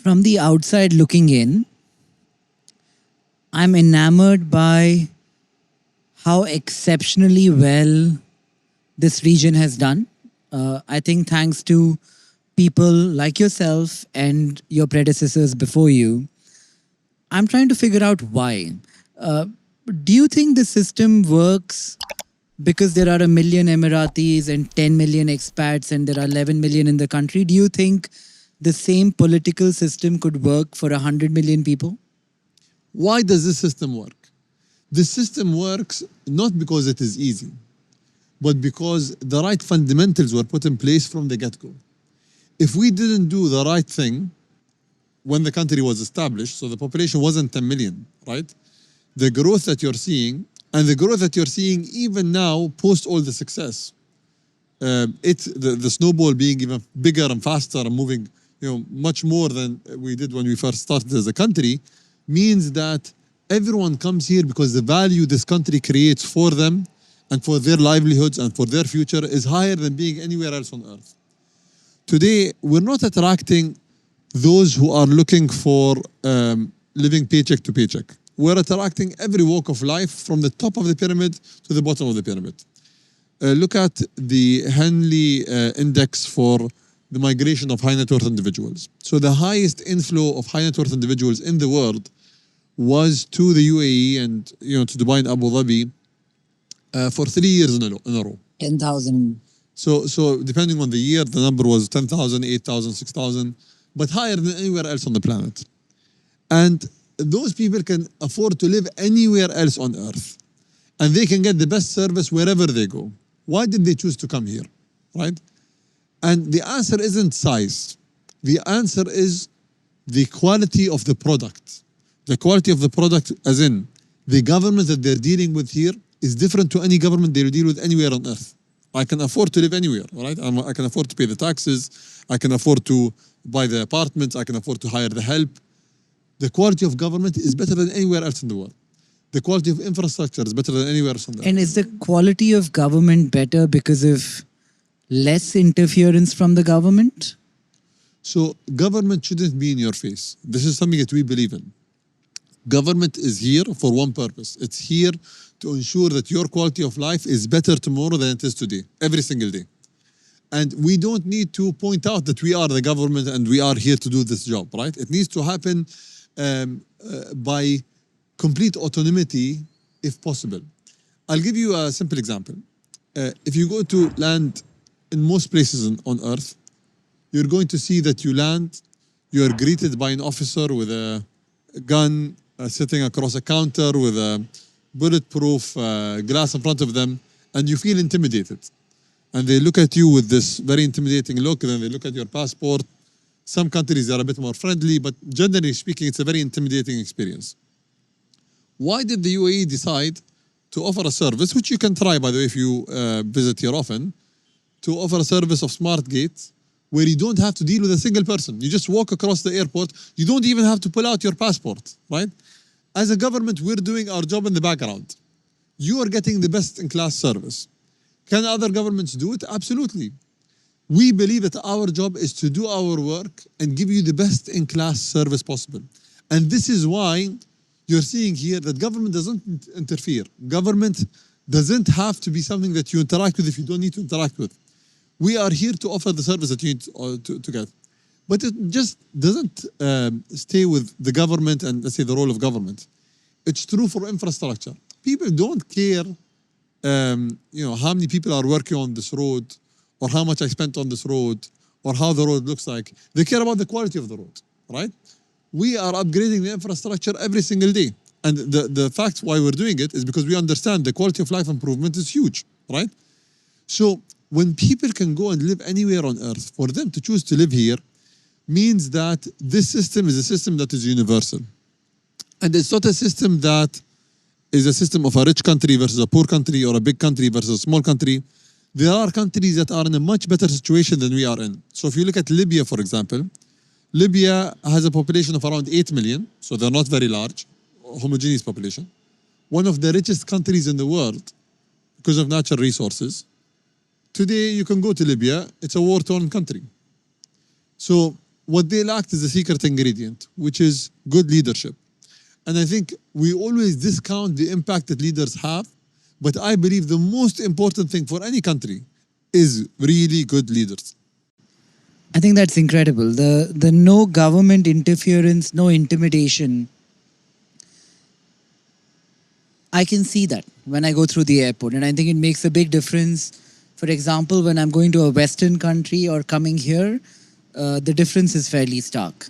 From the outside looking in, I'm enamored by how exceptionally well this region has done. I think thanks to people like yourself and your predecessors before you, I'm trying to figure out why. Uh, do you think the system works because there are a million Emiratis and 10 million expats and there are 11 million in the country? Do you think the same political system could work for 100 million people? Why does this system work? The system works not because it is easy, but because the right fundamentals were put in place from the get-go. If we didn't do the right thing when the country was established, so the population wasn't 10 million, right? The growth that you're seeing, and the growth that you're seeing even now post all the success, the snowball being even bigger and faster and moving much more than we did when we first started as a country, means that everyone comes here because the value this country creates for them and for their livelihoods and for their future is higher than being anywhere else on earth. Today, we're not attracting those who are looking for living paycheck to paycheck. We're attracting every walk of life from the top of the pyramid to the bottom of the pyramid. Look at the Henley index for the migration of high net worth individuals. So the highest inflow of high net worth individuals in the world was to the UAE and to Dubai and Abu Dhabi for 3 years in a row. 10,000. So depending on the year, the number was 10,000, 8,000, 6,000, but higher than anywhere else on the planet. And those people can afford to live anywhere else on earth. And they can get the best service wherever they go. Why did they choose to come here, right? And the answer isn't size. The answer is the quality of the product. The quality of the product, as in the government that they're dealing with here is different to any government they'll deal with anywhere on earth. I can afford to live anywhere, right? I can afford to pay the taxes. I can afford to buy the apartments. I can afford to hire the help. The quality of government is better than anywhere else in the world. The quality of infrastructure is better than anywhere else on the earth. And is the quality of government better because of less interference from the government? So government shouldn't be in your face. This is something that we believe in. Government is here for one purpose. It's here to ensure that your quality of life is better tomorrow than it is today, every single day. And we don't need to point out that we are the government and we are here to do this job, right? It needs to happen by complete autonomy, if possible. I'll give you a simple example. If you go to land in most places on earth, you're going to see that you land, you are greeted by an officer with a gun sitting across a counter with a bulletproof glass in front of them, and you feel intimidated. And they look at you with this very intimidating look, and then they look at your passport. Some countries are a bit more friendly, but generally speaking, it's a very intimidating experience. Why did the UAE decide to offer a service, which you can try, by the way, if you visit here often, to offer a service of smart gates where you don't have to deal with a single person. You just walk across the airport. You don't even have to pull out your passport, right? As a government, we're doing our job in the background. You are getting the best-in-class service. Can other governments do it? Absolutely. We believe that our job is to do our work and give you the best-in-class service possible. And this is why you're seeing here that government doesn't interfere. Government doesn't have to be something that you interact with if you don't need to interact with. We are here to offer the service that you need to get. But it just doesn't stay with the government and, let's say, the role of government. It's true for infrastructure. People don't care, how many people are working on this road, or how much I spent on this road, or how the road looks like. They care about the quality of the road, right? We are upgrading the infrastructure every single day. And the fact why we're doing it is because we understand the quality of life improvement is huge, right? So when people can go and live anywhere on earth, for them to choose to live here means that this system is a system that is universal. And it's not a system that is a system of a rich country versus a poor country or a big country versus a small country. There are countries that are in a much better situation than we are in. So if you look at Libya, for example, Libya has a population of around 8 million, so they're not very large, homogeneous population. One of the richest countries in the world because of natural resources. Today, you can go to Libya, it's a war-torn country. So what they lacked is the secret ingredient, which is good leadership. And I think we always discount the impact that leaders have, but I believe the most important thing for any country is really good leaders. I think that's incredible. The no government interference, no intimidation. I can see that when I go through the airport, and I think it makes a big difference. For example, when I'm going to a Western country or coming here, the difference is fairly stark.